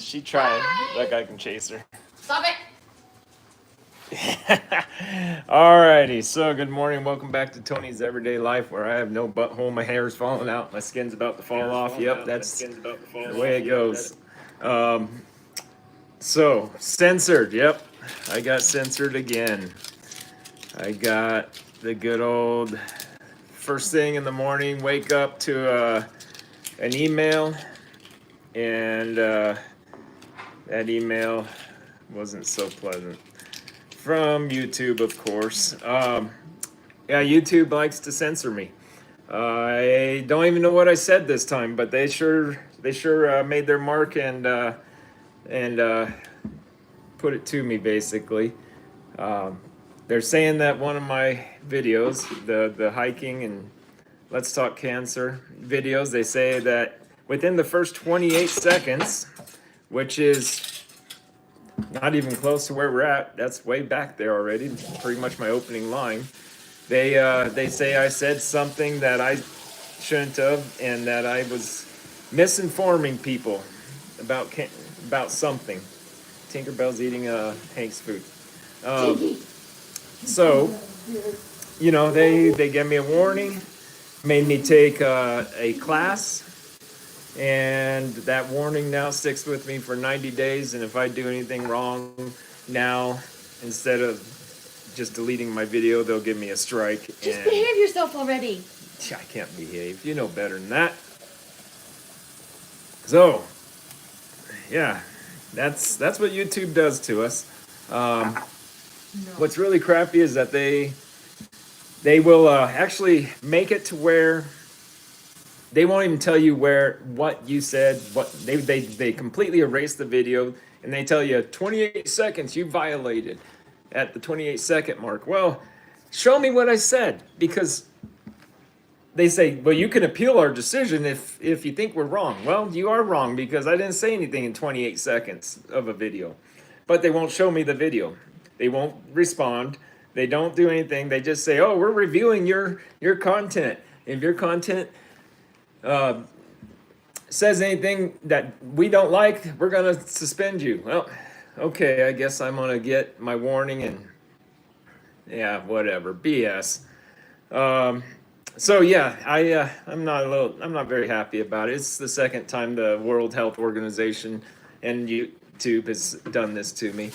She tried. Like I can chase her. Stop it! Alrighty, so good morning. Welcome back to Tony's Everyday Life, where I have no butthole, my hair is falling out, my skin's about to fall off. Yep, that's the way it goes. So, censored. Yep, I got censored again. I got the good old first thing in the morning, wake up to an email, and that email wasn't so pleasant. From YouTube, of course. Yeah, YouTube likes to censor me. I don't even know what I said this time, but they sure made their mark and put it to me, basically. They're saying that one of my videos, the hiking and Let's Talk Cancer videos, they say that within the first 28 seconds, which is not even close to where we're at, that's way back there already, pretty much my opening line, they say I said something that I shouldn't have, and that I was misinforming people about something. Tinkerbell's eating Hank's food. So, you know, they gave me a warning, made me take a class, and that warning now sticks with me for 90 days, and if I do anything wrong now, instead of just deleting my video, they'll give me a strike. Just behave yourself already. I can't behave. You know better than that. So, yeah, that's what YouTube does to us. What's really crappy is that they will actually make it to where they won't even tell you what you said. What they completely erase the video, and they tell you 28 seconds you violated at the 28-second mark. Well, show me what I said, because they say, well, you can appeal our decision if you think we're wrong. Well, you are wrong, because I didn't say anything in 28 seconds of a video. But they won't show me the video. They won't respond. They don't do anything. They just say, oh, we're reviewing your content. If your content says anything that we don't like, we're going to suspend you. Well, okay, I guess I'm going to get my warning, and yeah, whatever, BS. So yeah, I'm not very happy about it. It's the second time the World Health Organization and YouTube has done this to me.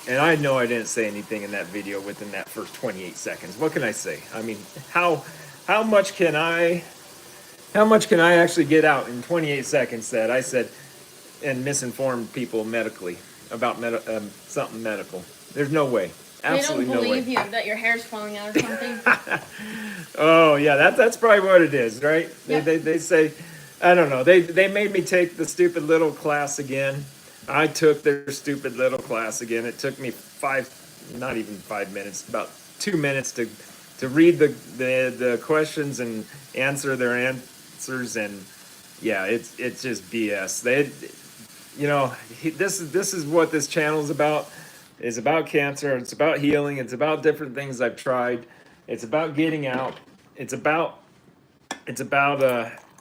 And I know I didn't say anything in that video within that first 28 seconds. What can I say? I mean, how much can I actually get out in 28 seconds that I said and misinformed people medically about something medical? There's no way. Absolutely no way. They don't believe you that your hair's falling out or something. Oh yeah, that's probably what it is, right? Yep. They say, I don't know. They made me take the stupid little class again. I took their stupid little class again. It took me not even 5 minutes, about 2 minutes to read the questions and answer their answers, and yeah, it's just BS. This is what this channel is about. It's about cancer. It's about healing. It's about different things I've tried. It's about getting out. It's about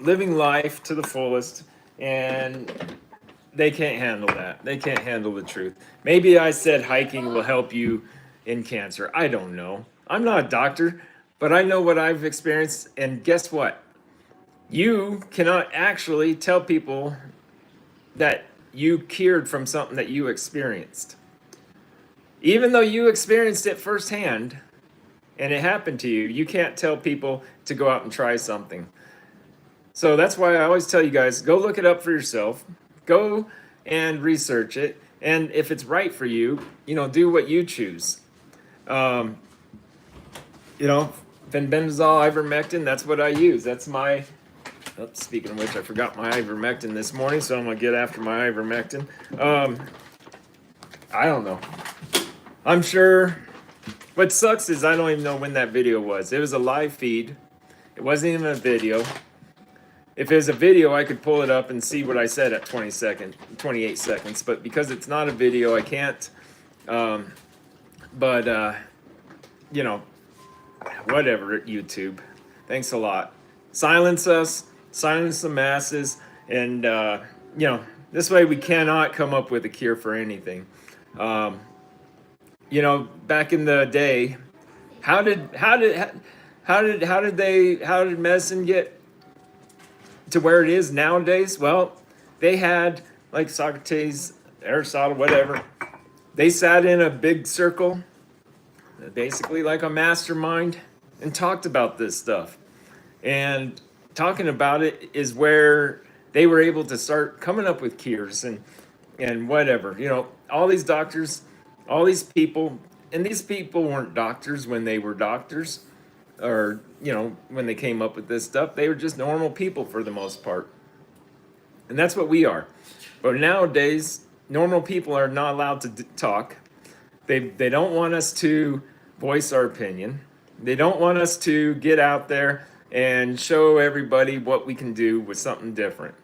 living life to the fullest, and they can't handle that. They can't handle the truth. Maybe I said hiking will help you in cancer. I don't know. I'm not a doctor, but I know what I've experienced, and guess what? You cannot actually tell people that you cured from something that you experienced. Even though you experienced it firsthand and it happened to you, you can't tell people to go out and try something. So that's why I always tell you guys, go look it up for yourself. Go and research it. And if it's right for you, do what you choose. Fenbendazole, ivermectin, that's what I use. That's my... speaking of which, I forgot my ivermectin this morning, so I'm going to get after my ivermectin. I don't know. I'm sure. What sucks is I don't even know when that video was. It was a live feed. It wasn't even a video. If it was a video, I could pull it up and see what I said at 28 seconds. But because it's not a video, I can't. Whatever, YouTube. Thanks a lot. Silence us. Silence the masses. And, This way we cannot come up with a cure for anything. Back in the day, how did medicine get to where it is nowadays? Well, they had, like Socrates, Aristotle, whatever. They sat in a big circle, basically like a mastermind, and talked about this stuff. And talking about it is where they were able to start coming up with cures and whatever. All these doctors, all these people, and these people weren't doctors when they were doctors, or when they came up with this stuff. They were just normal people for the most part. And that's what we are. But nowadays, normal people are not allowed to talk. They don't want us to voice our opinion. They don't want us to get out there and show everybody what we can do with something different.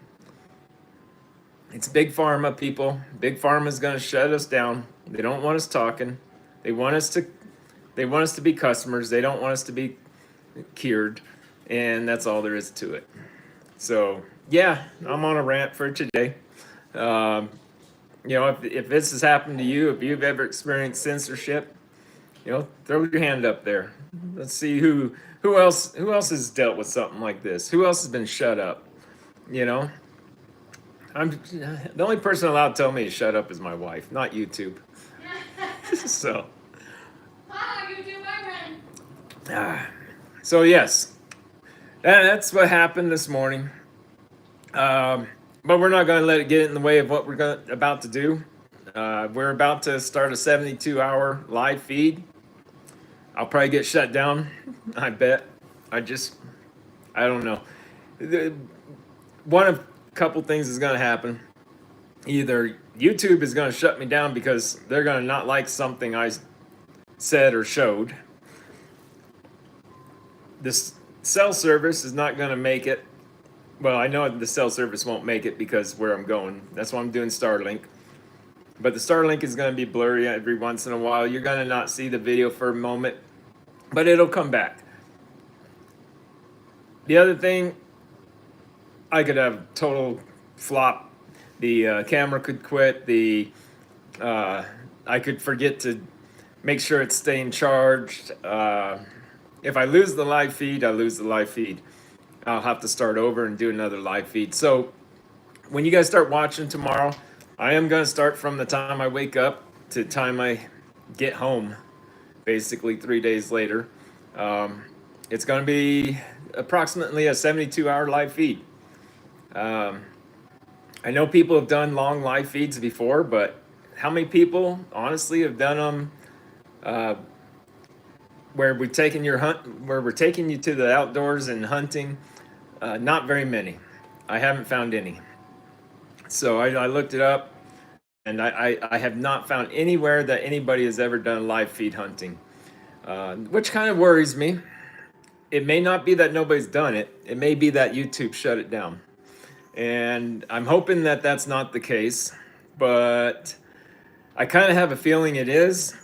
It's big pharma, people. Big pharma is going to shut us down. They don't want us talking. They want us to be customers. They don't want us to be cured, and that's all there is to it. So yeah, I'm on a rant for today. If this has happened to you, if you've ever experienced censorship, throw your hand up there. Let's see who else has dealt with something like this. Who else has been shut up? I'm the only person allowed to tell me to shut up is my wife, not YouTube. So. So yes, that's what happened this morning. But we're not going to let it get in the way of what we're about to do. We're about to start a 72-hour live feed. I'll probably get shut down, I bet. I don't know. One of a couple things is going to happen. Either YouTube is going to shut me down because they're going to not like something I said or showed. This cell service is not going to make it. Well, I know the cell service won't make it because where I'm going. That's why I'm doing Starlink. But the Starlink is going to be blurry every once in a while. You're going to not see the video for a moment, but it'll come back. The other thing, I could have total flop. The camera could quit. I could forget to make sure it's staying charged. If I lose the live feed, I lose the live feed. I'll have to start over and do another live feed. So when you guys start watching tomorrow, I am going to start from the time I wake up to the time I get home, basically 3 days later. It's going to be approximately a 72-hour live feed. I know people have done long live feeds before, but how many people honestly have done them where we're taking you to the outdoors and hunting? Not very many. I haven't found any. So I looked it up, and I have not found anywhere that anybody has ever done live feed hunting, which kind of worries me. It may not be that nobody's done it. It may be that YouTube shut it down. And I'm hoping that that's not the case, but I kind of have a feeling it is.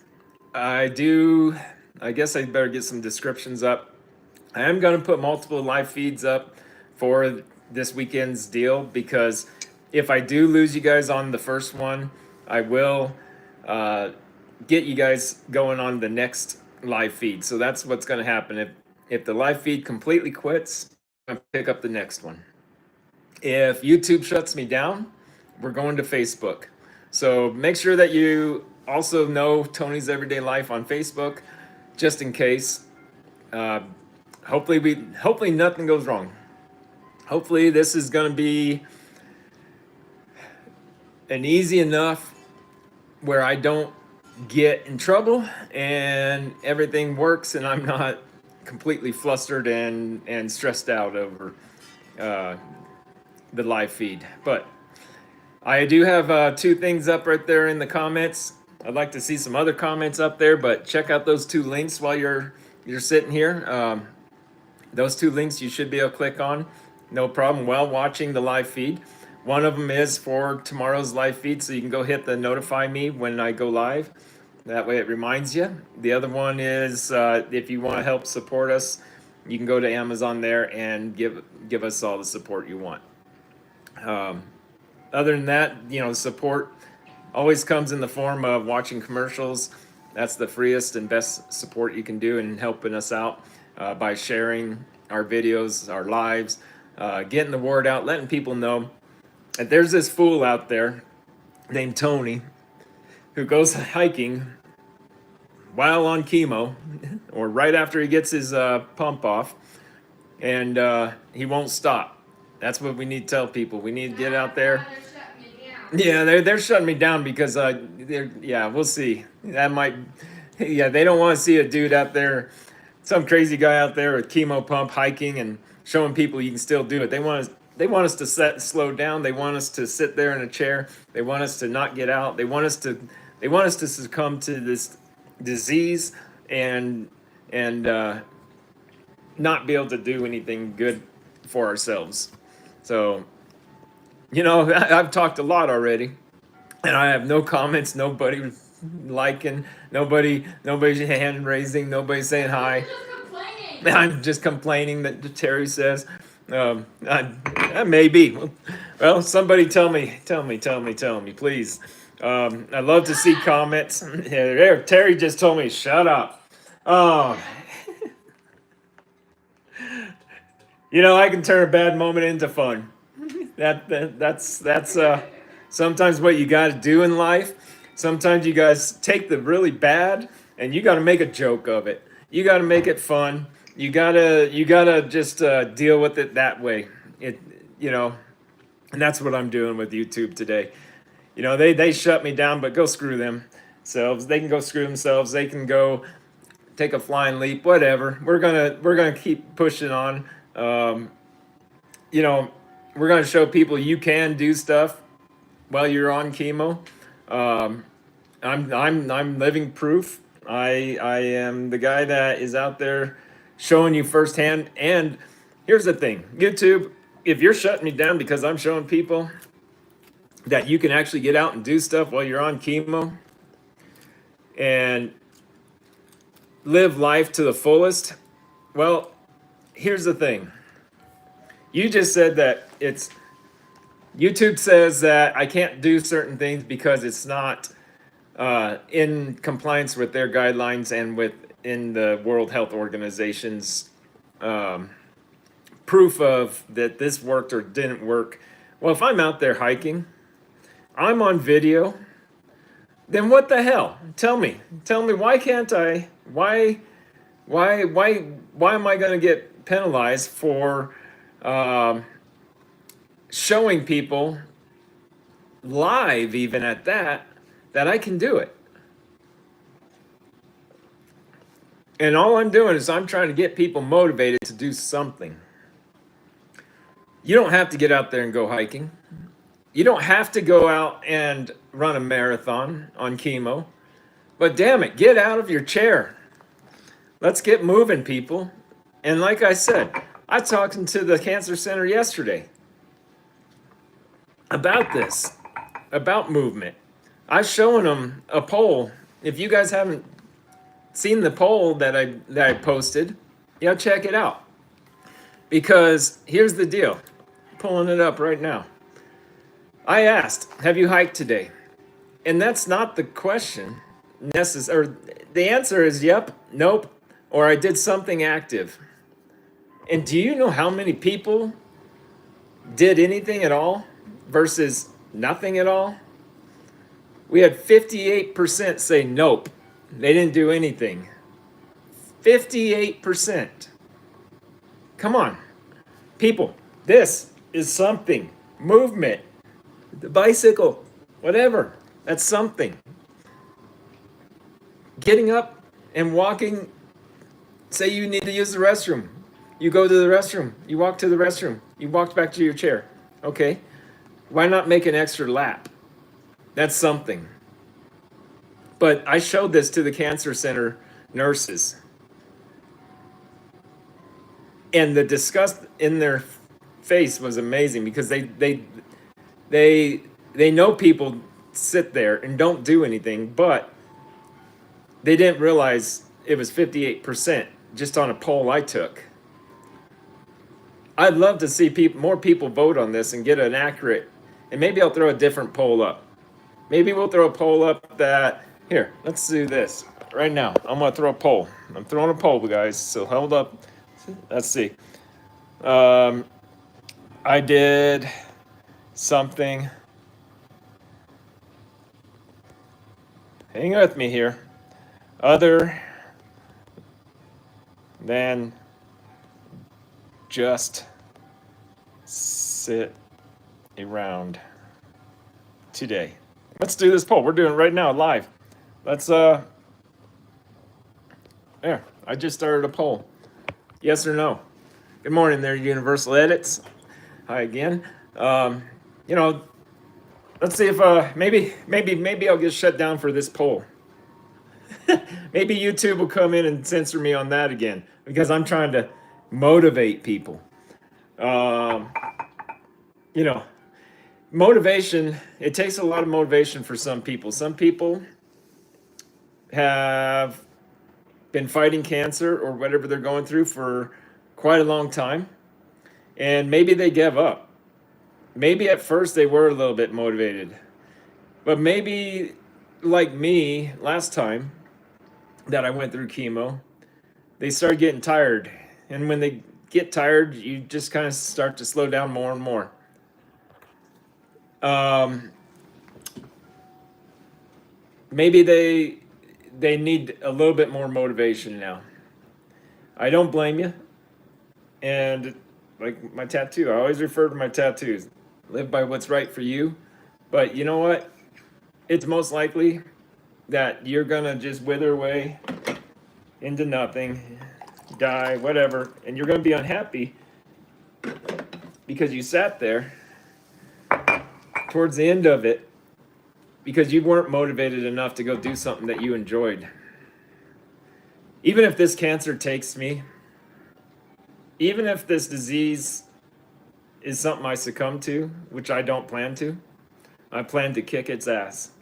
I guess I better get some descriptions up. I am going to put multiple live feeds up for this weekend's deal, because if I do lose you guys on the first one, I will get you guys going on the next live feed. So that's what's going to happen. If the live feed completely quits, I'm going to pick up the next one. If YouTube shuts me down, we're going to Facebook. So make sure that you also know Tony's Everyday Life on Facebook, just in case. Hopefully nothing goes wrong. Hopefully this is going to be an easy enough where I don't get in trouble and everything works and I'm not completely flustered and stressed out over the live feed. But I do have 2 things up right there in the comments. I'd like to see some other comments up there, but check out those 2 links while you're sitting here. Those 2 links you should be able to click on, no problem, while watching the live feed. One of them is for tomorrow's live feed, so you can go hit the notify me when I go live. That way it reminds you. The other one is if you want to help support us, you can go to Amazon there and give us all the support you want. Other than that, support always comes in the form of watching commercials. That's the freest and best support you can do in helping us out, by sharing our videos, our lives, getting the word out, letting people know that there's this fool out there named Tony who goes hiking while on chemo or right after he gets his pump off, and he won't stop. That's what we need to tell people. We need to get out there. Yeah, they're shutting me down because we'll see. That might, yeah, they don't want to see a dude out there, some crazy guy out there with chemo pump hiking and showing people you can still do it. They want us to slow down. They want us to sit there in a chair. They want us to not get out. They want us to succumb to this disease and not be able to do anything good for ourselves. So, I've talked a lot already, and I have no comments. Nobody liking. Nobody's hand raising. Nobody saying hi. I'm just complaining that Terry says. Maybe. Well, somebody tell me, please. I'd love to see comments. There, Terry just told me, shut up. Oh, I can turn a bad moment into fun. That's sometimes what you got to do in life. Sometimes you guys take the really bad and you got to make a joke of it. You got to make it fun. You gotta just deal with it that way. And that's what I'm doing with YouTube today. They shut me down, but go screw themselves. They can go screw themselves. They can go take a flying leap. Whatever. We're gonna keep pushing on. We're gonna show people you can do stuff while you're on chemo. I'm living proof. I am the guy that is out there showing you firsthand. And here's the thing, YouTube, if you're shutting me down because I'm showing people that you can actually get out and do stuff while you're on chemo and live life to the fullest, well, here's the thing. You just said that YouTube says that I can't do certain things because it's not in compliance with their guidelines and within the World Health Organization's proof of that this worked or didn't work. Well, if I'm out there hiking, I'm on video, then what the hell? Tell me, why can't I? Why am I going to get penalized for showing people live, even at that I can do it? And all I'm doing is I'm trying to get people motivated to do something. You don't have to get out there and go hiking. You don't have to go out and run a marathon on chemo. But damn it, get out of your chair. Let's get moving, people. And like I said, I talked to the cancer center yesterday about this, about movement. I was showing them a poll. If you guys haven't seen the poll that I posted, check it out. Because here's the deal. Pulling it up right now. I asked, have you hiked today? And that's not the question necessary. The answer is yep, nope, or I did something active. And do you know how many people did anything at all versus nothing at all? We had 58% say nope. They didn't do anything. 58%. Come on. People, this is something. Movement. The bicycle. Whatever. That's something. Getting up and walking. Say you need to use the restroom. You go to the restroom. You walk to the restroom. You walked back to your chair. Okay. Why not make an extra lap? That's something. But I showed this to the cancer center nurses. And the disgust in their face was amazing because they know people sit there and don't do anything, but they didn't realize it was 58% just on a poll I took. I'd love to see more people vote on this and get an accurate And maybe I'll throw a different poll up. Maybe we'll throw a poll up that, here, let's do this right now. I'm going to throw a poll. I'm throwing a poll, guys. So hold up. Let's see. I did something. Hang with me here. Other than just sit around today. Let's do this poll. We're doing it right now, live. Let's, there. I just started a poll. Yes or no? Good morning there, Universal Edits. Hi again. You know, let's see if maybe I'll get shut down for this poll. Maybe YouTube will come in and censor me on that again because I'm trying to motivate people. You know, motivation, it takes a lot of motivation for some people. Some people have been fighting cancer or whatever they're going through for quite a long time, and maybe they gave up. Maybe at first they were a little bit motivated, but maybe like me last time that I went through chemo, they started getting tired. And when they get tired, you just kind of start to slow down more and more. Maybe they need a little bit more motivation now. I don't blame you. And like my tattoo, I always refer to my tattoos. Live by what's right for you. But you know what? It's most likely that you're gonna just wither away into nothing, die, whatever, and you're gonna be unhappy because you sat there towards the end of it because you weren't motivated enough to go do something that you enjoyed. Even if this cancer takes me, even if this disease is something I succumb to, which I don't plan to, I plan to kick its ass.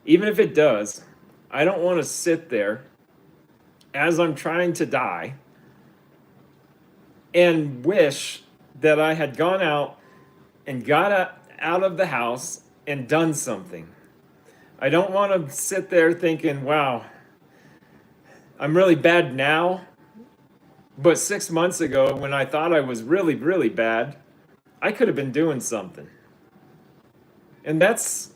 Even if it does, I don't want to sit there as I'm trying to die and wish that I had gone out and got out of the house and done something. I don't want to sit there thinking, wow, I'm really bad now, but 6 months ago when I thought I was really, really bad, I could have been doing something. And that's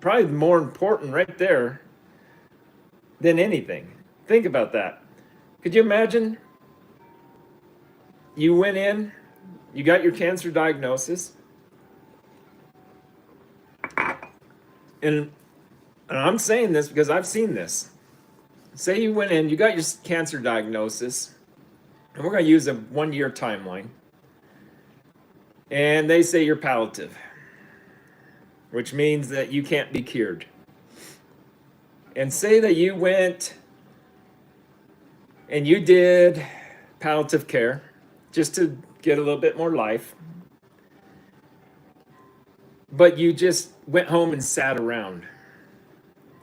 probably more important right there than anything. Think about that. Could you imagine? You went in, you got your cancer diagnosis, and I'm saying this because I've seen this. Say you went in, you got your cancer diagnosis, and we're going to use a 1-year timeline, and they say you're palliative, which means that you can't be cured. And say that you went and you did palliative care just to get a little bit more life, but you just went home and sat around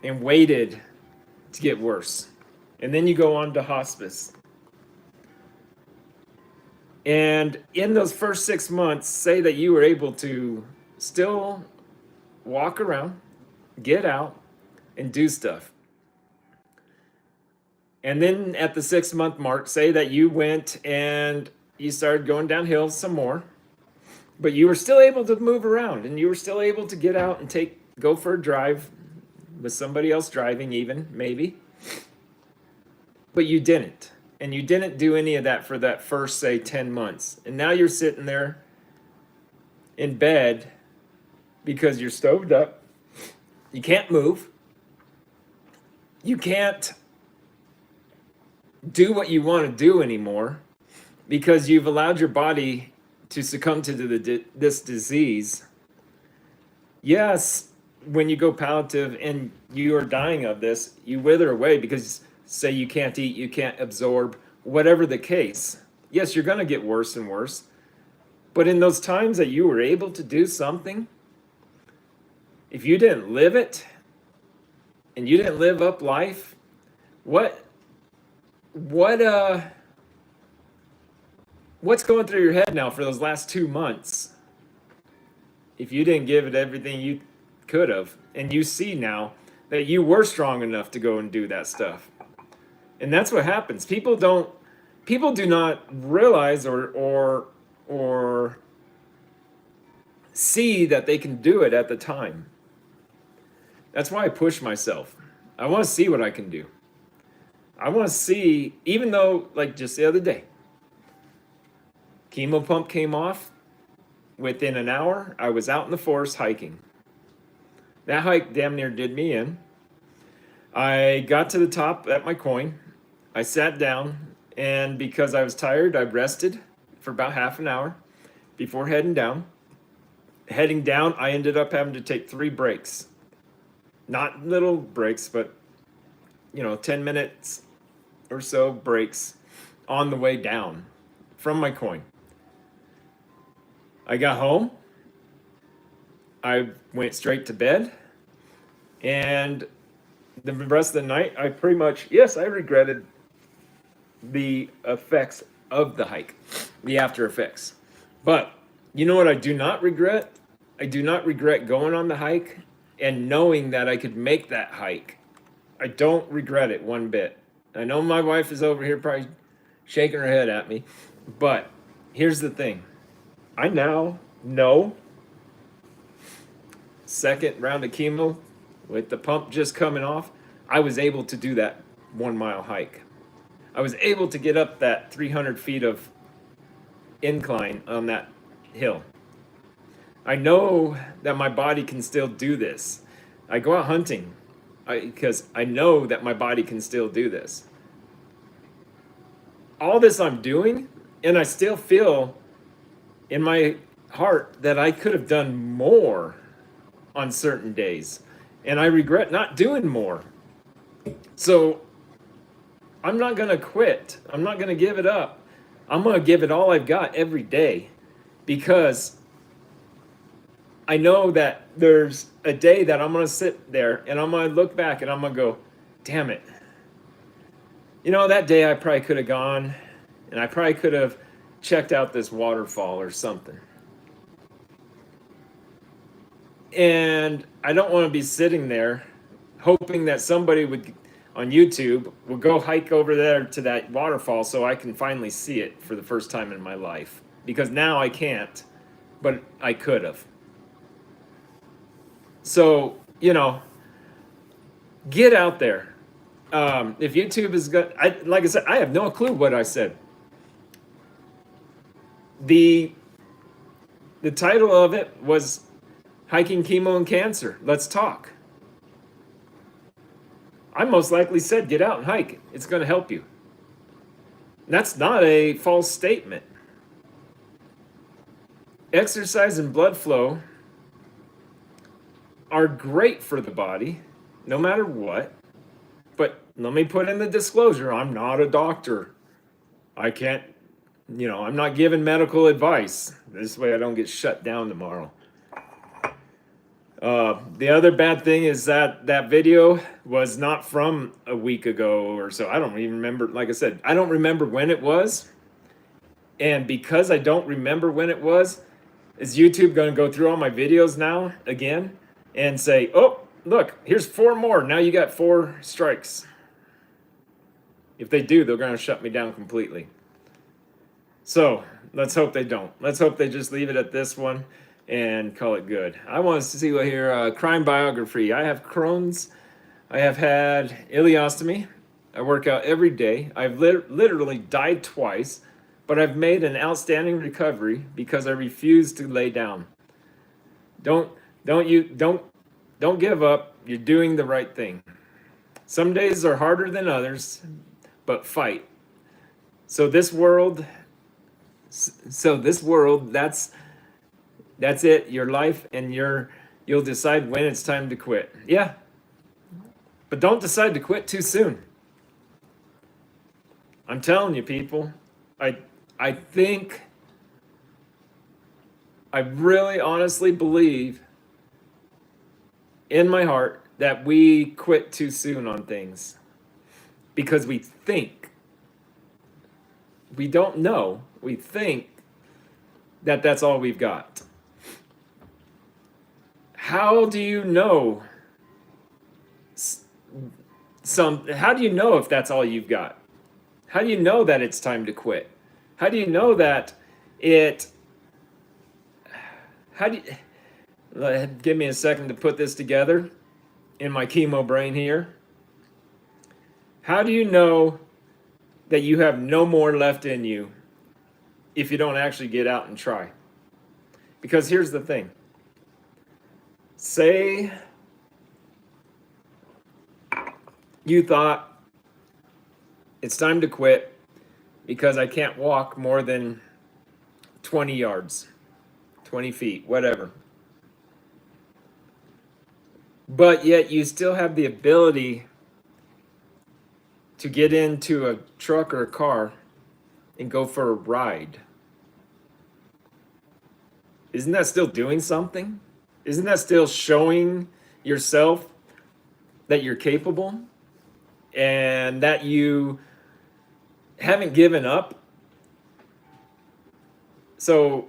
and waited to get worse. And then you go on to hospice. And in those first 6 months, say that you were able to still walk around, get out, and do stuff. And then at the 6-month mark, say that you went and you started going downhill some more, but you were still able to move around and you were still able to get out and go for a drive with somebody else driving even, maybe. But you didn't. And you didn't do any of that for that first, say, 10 months. And now you're sitting there in bed because you're stoved up. You can't move. You can't do what you want to do anymore because you've allowed your body to succumb to this disease. Yes, when you go palliative and you are dying of this, you wither away because, say, you can't eat, you can't absorb, whatever the case. Yes, you're going to get worse and worse. But in those times that you were able to do something, if you didn't live it and you didn't live up life, what's going through your head now for those last 2 months? if you didn't give it everything you could have, and you see now that you were strong enough to go and do that stuff. And that's what happens. People do not realize or see that they can do it at the time. That's why I push myself. I want to see what I can do. I want to see, even though, like just the other day, chemo pump came off. Within an hour, I was out in the forest hiking. That hike damn near did me in. I got to the top at my coin. I sat down, and because I was tired, I rested for about half an hour before heading down. Heading down, I ended up having to take 3 breaks. Not little breaks, but 10 minutes or so breaks on the way down from my coin. I got home. I went straight to bed. And the rest of the night, I pretty much, yes, I regretted the effects of the hike, the after effects. But you know what I do not regret? I do not regret going on the hike and knowing that I could make that hike. I don't regret it one bit. I know my wife is over here probably shaking her head at me, but here's the thing. I now know, second round of chemo, with the pump just coming off, I was able to do that 1 mile hike. I was able to get up that 300 feet of incline on that hill. I know that my body can still do this. I go out hunting because I know that my body can still do this. All this I'm doing, and I still feel in my heart that I could have done more on certain days. And I regret not doing more. So I'm not going to quit. I'm not going to give it up. I'm going to give it all I've got every day, because I know that there's a day that I'm going to sit there and I'm going to look back and I'm going to go, damn it. That day I probably could have gone and I probably could have checked out this waterfall or something. And I don't want to be sitting there hoping that somebody would on YouTube will go hike over there to that waterfall so I can finally see it for the first time in my life. Because now I can't, but I could have. So, get out there. If YouTube is good, like I said, I have no clue what I said. The title of it was Hiking, Chemo, and Cancer. Let's talk. I most likely said get out and hike. It's going to help you. And that's not a false statement. Exercise and blood flow are great for the body, no matter what. But let me put in the disclosure, I'm not a doctor. I can't, I'm not giving medical advice. This way I don't get shut down tomorrow. The other bad thing is that video was not from a week ago or so. I don't even remember. Like I said, I don't remember when it was. And because I don't remember when it was, is YouTube going to go through all my videos now again and say, oh, look, here's 4 more. Now you got 4 strikes. If they do, they're going to shut me down completely. So let's hope they don't. Let's hope they just leave it at this one and call it good. I want to see what here, crime biography. I have Crohn's. I have had ileostomy. I work out every day. I've literally died twice, but I've made an outstanding recovery because I refuse to lay down. Don't give up. You're doing the right thing. Some days are harder than others, but fight. So this world, that's it, your life, and you'll decide when it's time to quit. Yeah. But don't decide to quit too soon. I'm telling you, people, I think, I really honestly believe in my heart that we quit too soon on things because we think. We don't know. We think that that's all we've got. how do you know how do you know if that's all you've got? How do you know that it's time to quit? How do you know that it how do you give me a second to put this together in my chemo brain here? How do you know that you have no more left in you if you don't actually get out and try? Because here's the thing. Say you thought it's time to quit because I can't walk more than 20 yards, 20 feet, whatever. But yet you still have the ability to get into a truck or a car and go for a ride. Isn't that still doing something? Isn't that still showing yourself that you're capable and that you haven't given up? So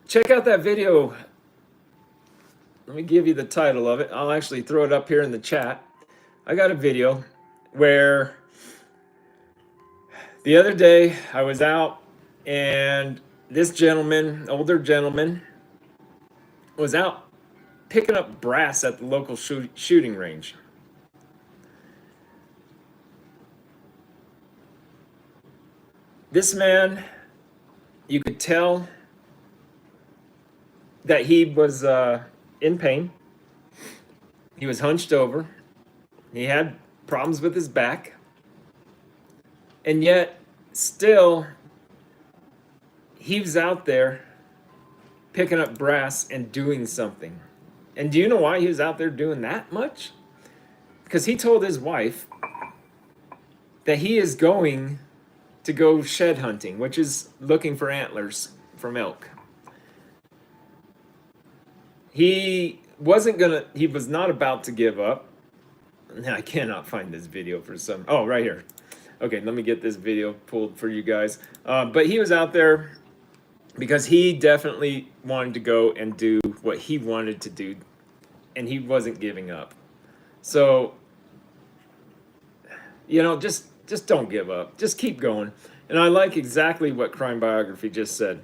check out that video. Let me give you the title of it. I'll actually throw it up here in the chat. I got a video where the other day I was out and this gentleman, older gentleman, was out picking up brass at the local shooting range. This man, you could tell that he was in pain. He was hunched over. He had problems with his back. And yet, still, he was out there picking up brass and doing something. And do you know why he was out there doing that much? Because he told his wife that he is going to go shed hunting, which is looking for antlers from elk. He was not about to give up. I cannot find this video for some, oh, right here. Okay, let me get this video pulled for you guys. But he was out there because he definitely wanted to go and do what he wanted to do, and he wasn't giving up. So, just don't give up. Just keep going. And I like exactly what Crime Biography just said.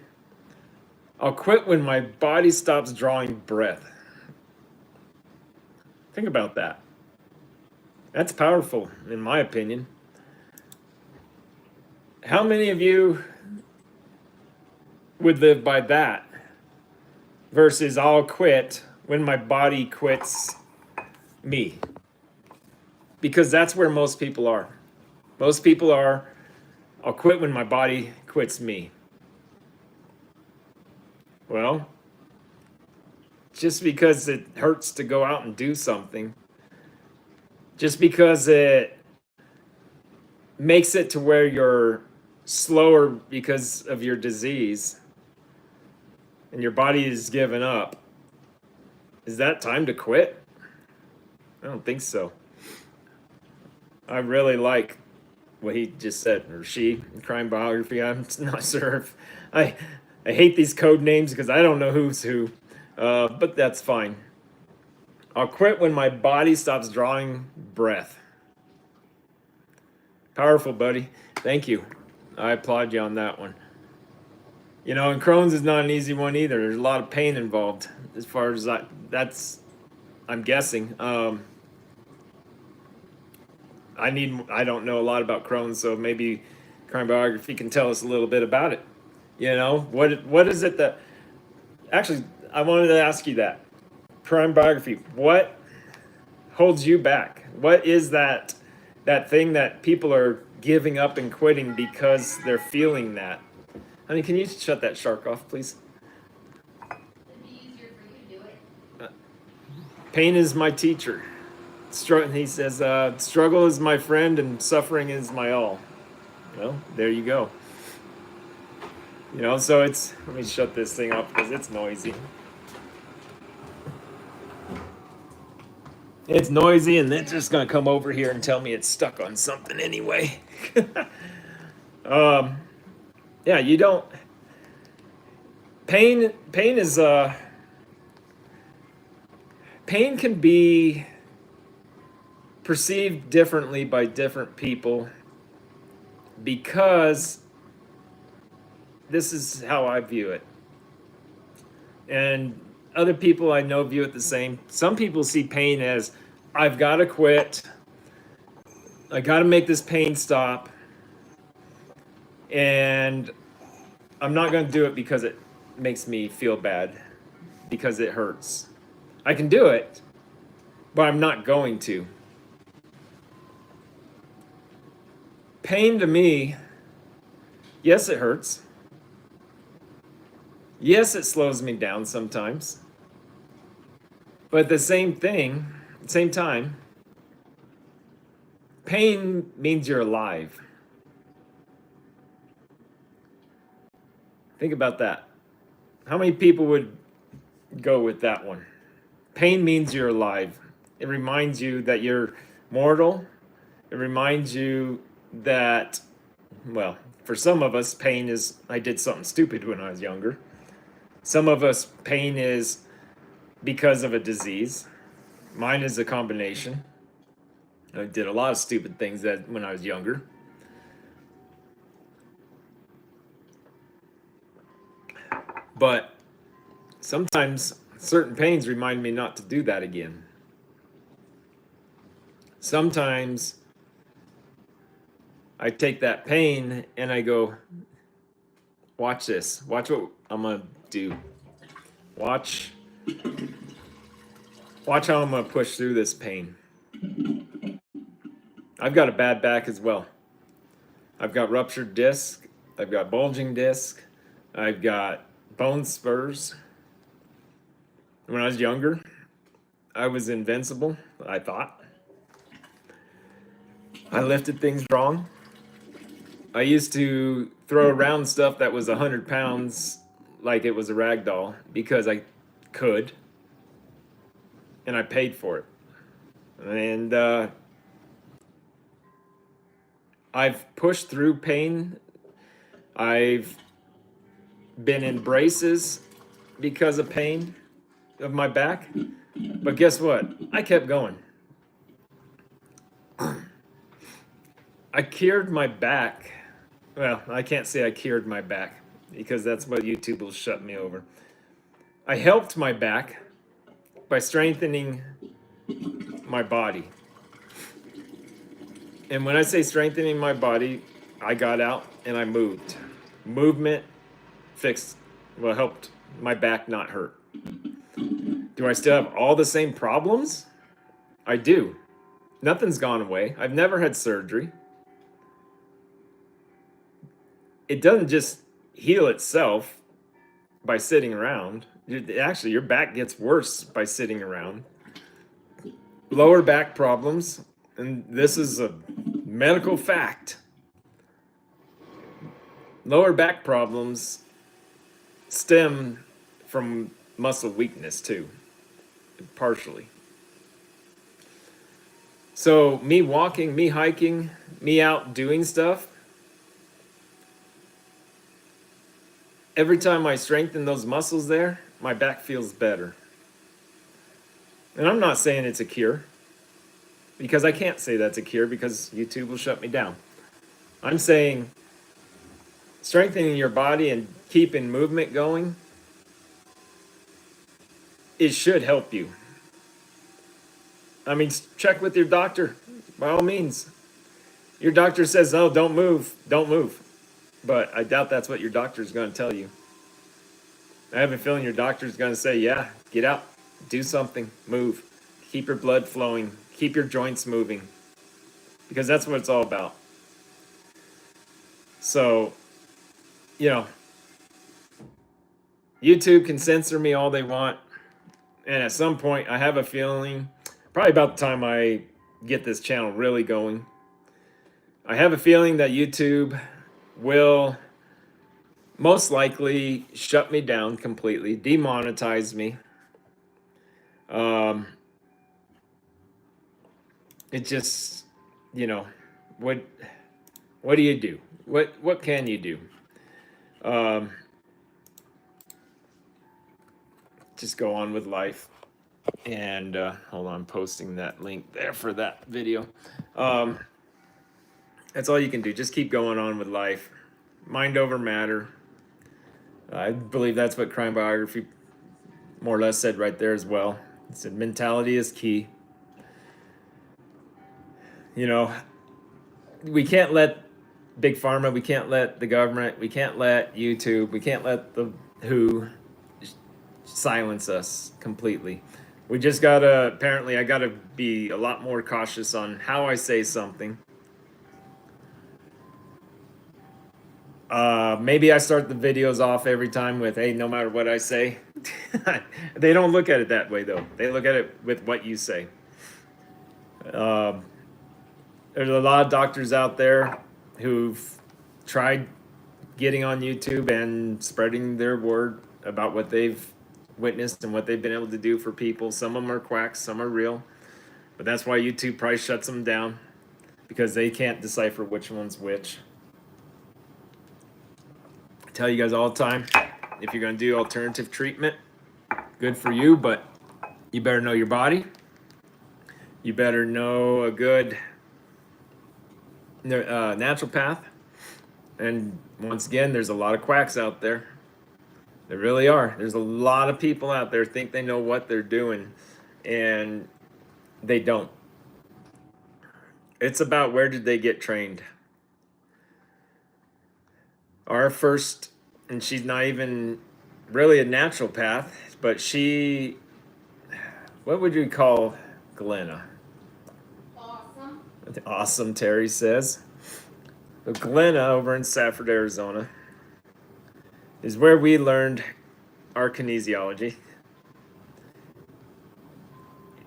I'll quit when my body stops drawing breath. Think about that. That's powerful, in my opinion. How many of you would live by that versus I'll quit when my body quits me? Because that's where most people are. Most people are, I'll quit when my body quits me. Well, just because it hurts to go out and do something, just because it makes it to where you're slower because of your disease and your body is given up, is that time to quit? I don't think so. I really like what he just said, or she, in Crime Biography. I'm not sure if I hate these code names because I don't know who's who, but that's fine. I'll quit when my body stops drawing breath. Powerful, buddy. Thank you. I applaud you on that one. And Crohn's is not an easy one either. There's a lot of pain involved as far as I'm guessing. I don't know a lot about Crohn's, so maybe Crime Biography can tell us a little bit about it. What is it that, actually, I wanted to ask you that. Crime Biography, what holds you back? What is that thing that people are giving up and quitting because they're feeling that? Honey, can you shut that shark off, please? It'd be easier for you to do it. Pain is my teacher. He says, struggle is my friend and suffering is my all. Well, there you go. So let me shut this thing off because it's noisy. It's noisy and it's just going to come over here and tell me it's stuck on something anyway. Yeah, you don't. Pain is pain can be perceived differently by different people because this is how I view it. And other people I know view it the same. Some people see pain as, I've got to quit. I got to make this pain stop. And I'm not going to do it because it makes me feel bad, because it hurts. I can do it, but I'm not going to. Pain to me, yes, it hurts. Yes, it slows me down sometimes. But at the same time, pain means you're alive. Think about that. How many people would go with that one? Pain means you're alive. It reminds you that you're mortal. It reminds you that, well, for some of us, pain is, I did something stupid when I was younger. Some of us, pain is because of a disease. Mine is a combination. I did a lot of stupid things that when I was younger. But sometimes certain pains remind me not to do that again. Sometimes I take that pain and I go, watch this. Watch what I'm going to do. Watch how I'm going to push through this pain. I've got a bad back as well. I've got ruptured disc. I've got bulging disc. I've got bone spurs. When I was younger, I was invincible, I thought. I lifted things wrong. I used to throw around stuff that was 100 pounds like it was a rag doll because I could. And I paid for it. And I've pushed through pain. I've been in braces because of pain of my back. But guess what? I kept going. I cured my back. Well, I can't say I cured my back because that's what YouTube will shut me over. I helped my back by strengthening my body. And when I say strengthening my body, I got out and I moved. Movement helped my back not hurt. Do I still have all the same problems? I do. Nothing's gone away. I've never had surgery. It doesn't just heal itself by sitting around. Actually, your back gets worse by sitting around. Lower back problems, and this is a medical fact. Lower back problems stem from muscle weakness too, partially. So me walking, me hiking, me out doing stuff, every time I strengthen those muscles there, my back feels better. And I'm not saying it's a cure, because I can't say that's a cure because YouTube will shut me down. I'm saying strengthening your body and keeping movement going, it should help you. I mean, check with your doctor, by all means. Your doctor says, oh, don't move, don't move. But I doubt that's what your doctor is going to tell you. I have a feeling your doctor is going to say, yeah, get out, do something, move, keep your blood flowing, keep your joints moving, because that's what it's all about. So, YouTube can censor me all they want. And at some point, I have a feeling, probably about the time I get this channel really going, I have a feeling that YouTube will most likely shut me down completely, demonetize me. It just, what do you do? What can you do? Just go on with life. And hold on, I'm posting that link there for that video. Um, that's all you can do. Just keep going on with life. Mind over matter. I believe that's what crime biography more or less said right there as well. It said mentality is key. You know, we can't let big pharma, we can't let the government, we can't let YouTube, we can't let the WHO silence us completely. We just gotta, apparently, I gotta be a lot more cautious on how I say something. Maybe I start the videos off every time with, hey, no matter what I say. They don't look at it that way, though. They look at it with what you say. There's a lot of doctors out there who've tried getting on YouTube and spreading their word about what they've witnessed and what they've been able to do for people. Some of them are quacks, some are real. But that's why YouTube probably shuts them down, because they can't decipher which one's which. I tell you guys all the time, if you're going to do alternative treatment, good for you, but you better know your body. You better know a good naturopath. And once again, there's a lot of quacks out there. There really are. There's a lot of people out there think they know what they're doing, and they don't. It's about where did they get trained. Our first, and she's not even really a naturopath, but she, what would you call Glenna? Awesome. Awesome, Terry says. But Glenna over in Safford, Arizona, is where we learned our kinesiology.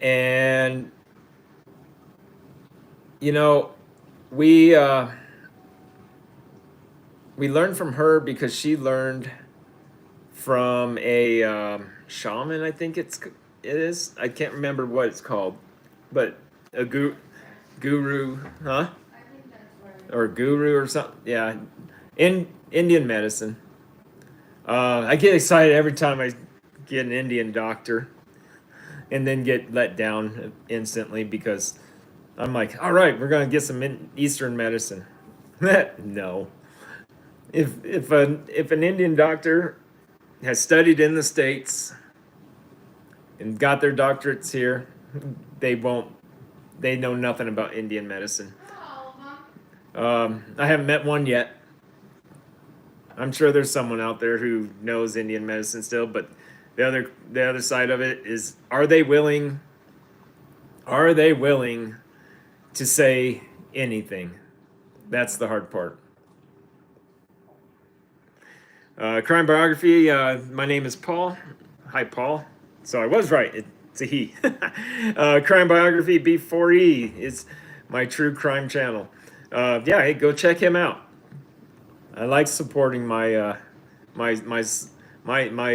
And, you know, we learned from her because she learned from a shaman, I think it is. I can't remember what it's called, but a guru, huh? I think that's right. Or guru or something. Yeah, in Indian medicine. I get excited every time I get an Indian doctor, and then get let down instantly because I'm like, all right, we're gonna get some Eastern medicine. No. If an Indian doctor has studied in the States and got their doctorates here, they know nothing about Indian medicine. I haven't met one yet. I'm sure there's someone out there who knows Indian medicine still, but the other side of it is, are they willing to say anything? That's the hard part. Crime biography. My name is Paul. Hi, Paul. So I was right. It's a he. Crime biography B4E is my true crime channel. Yeah, hey, go check him out. I like supporting my my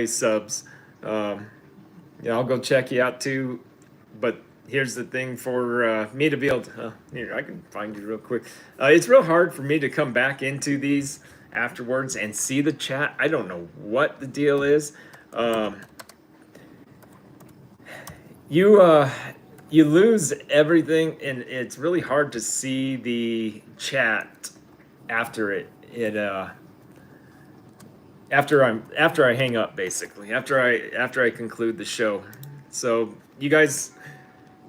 subs. Yeah, I'll go check you out too. But here's the thing for me to be able to. Here, I can find you real quick. It's real hard for me to come back into these afterwards and see the chat. I don't know what the deal is. You lose everything, and it's really hard to see the chat after after I hang up, basically after I conclude the show. So you guys,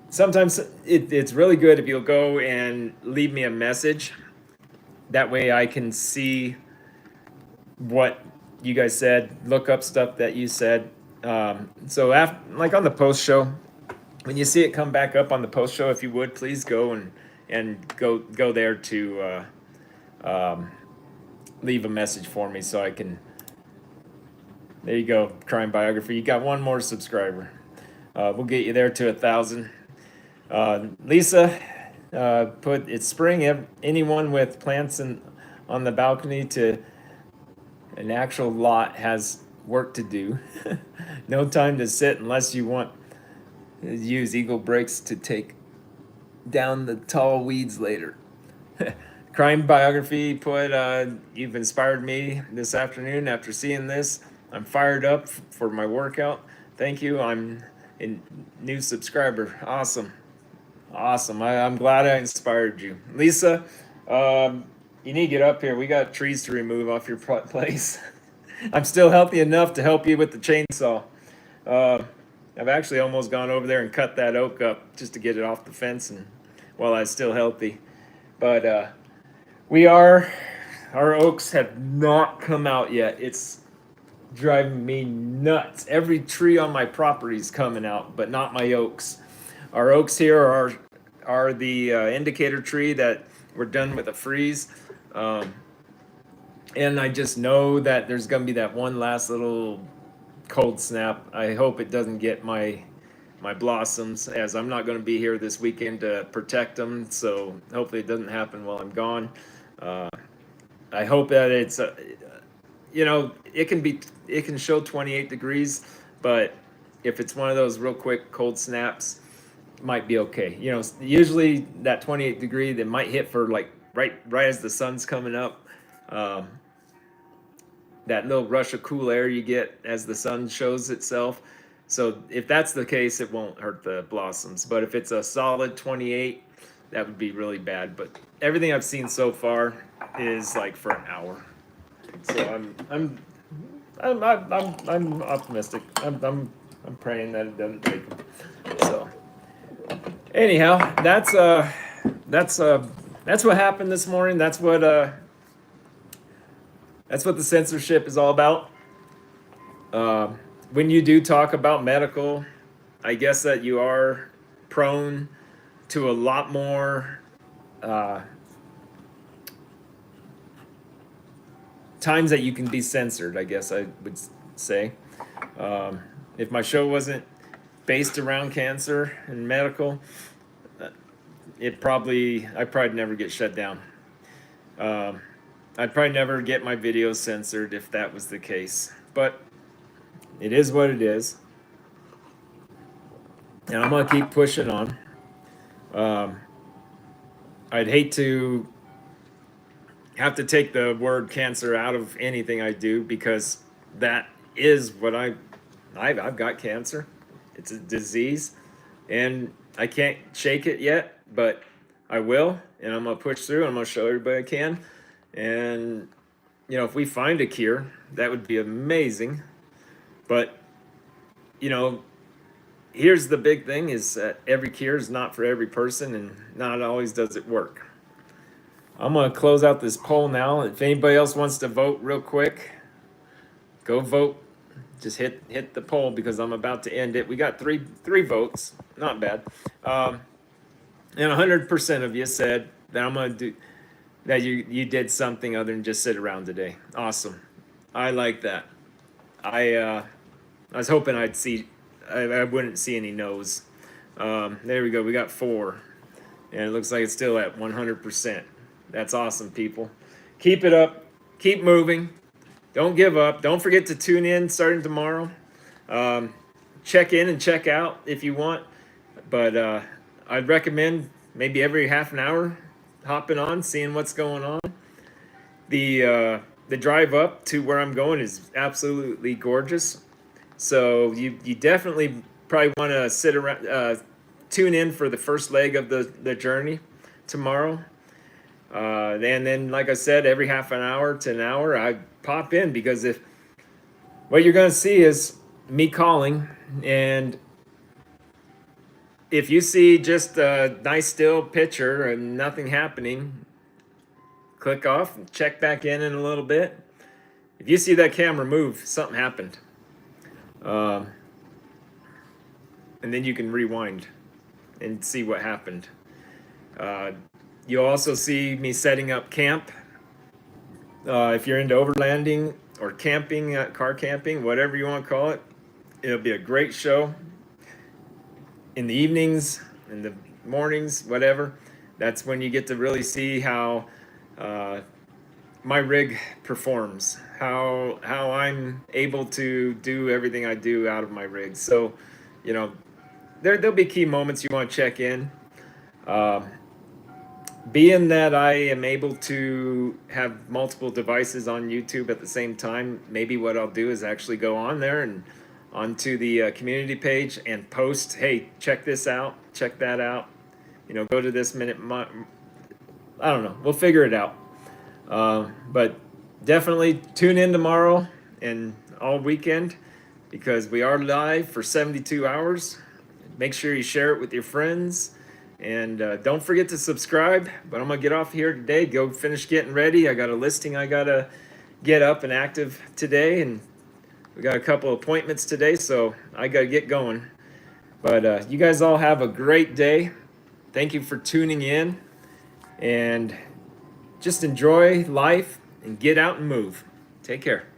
sometimes it's really good if you'll go and leave me a message. That way I can see what you guys said, look up stuff that you said. So after, like on the post show, when you see it come back up on the post show, if you would please go and go there to leave a message for me so I can. There you go, crime biography. You got one more subscriber. We'll get you there to 1,000. Lisa put, it's spring. Anyone with plants on the balcony to an actual lot has work to do. No time to sit unless you want to use eagle brakes to take down the tall weeds later. Crime biography put, you've inspired me this afternoon after seeing this. I'm fired up for my workout. Thank you. I'm And new subscriber. Awesome. Awesome. I'm glad I inspired you. Lisa, you need to get up here. We got trees to remove off your place. I'm still healthy enough to help you with the chainsaw. Uh, I've actually almost gone over there and cut that oak up just to get it off the fence and while I was still healthy. But our oaks have not come out yet. It's driving me nuts. Every tree on my property is coming out, but not my oaks. Our oaks here are the indicator tree that we're done with a freeze. And I just know that there's going to be that one last little cold snap. I hope it doesn't get my blossoms, as I'm not going to be here this weekend to protect them. So hopefully it doesn't happen while I'm gone. I hope that it's it can show 28 degrees, but if it's one of those real quick cold snaps, it might be okay. Usually that 28 degree that might hit for like right as the sun's coming up. That little rush of cool air you get as the sun shows itself. So if that's the case, it won't hurt the blossoms. But if it's a solid 28, that would be really bad. But everything I've seen so far is like for an hour. So I'm optimistic. I'm praying that it doesn't take them. So anyhow, that's what happened this morning. That's what the censorship is all about. When you do talk about medical, I guess that you are prone to a lot more times that you can be censored, I guess I would say. If my show wasn't based around cancer and medical, I'd probably never get shut down. I'd probably never get my videos censored if that was the case. But it is what it is. And I'm going to keep pushing on. I'd hate to have to take the word cancer out of anything I do, because that is what I've got cancer. It's a disease, and I can't shake it yet, but I will, and I'm going to push through, and I'm going to show everybody I can. And, if we find a cure, that would be amazing. But, here's the big thing is that every cure is not for every person, and not always does it work. I'm going to close out this poll now. If anybody else wants to vote real quick, go vote. Just hit the poll, because I'm about to end it. We got three votes. Not bad. And 100% of you said that I'm going to do that. You did something other than just sit around today. Awesome. I like that. I was hoping I wouldn't see any no's. There we go. We got 4, and it looks like it's still at 100%. That's awesome, people. Keep it up. Keep moving. Don't give up. Don't forget to tune in starting tomorrow. Check in and check out if you want. But I'd recommend maybe every half an hour hopping on, seeing what's going on. The drive up to where I'm going is absolutely gorgeous. So you definitely probably want to sit around, tune in for the first leg of the journey tomorrow. And then, like I said, every half an hour to an hour, I pop in, because if what you're going to see is me calling, and if you see just a nice still picture and nothing happening, click off and check back in a little bit. If you see that camera move, something happened. And then you can rewind and see what happened. You'll also see me setting up camp. If you're into overlanding or camping, car camping, whatever you want to call it, it'll be a great show. In the evenings, in the mornings, whatever, that's when you get to really see how my rig performs, how I'm able to do everything I do out of my rig. So, there'll be key moments you want to check in. Being that I am able to have multiple devices on YouTube at the same time, maybe what I'll do is actually go on there and onto the community page and post, hey, check this out, check that out. Go to this minute. I don't know. We'll figure it out. But definitely tune in tomorrow and all weekend because we are live for 72 hours. Make sure you share it with your friends. And don't forget to subscribe. But I'm going to get off here today. Go finish getting ready. I got a listing I got to get up and active today. And we got a couple appointments today. So I got to get going. But you guys all have a great day. Thank you for tuning in. And just enjoy life and get out and move. Take care.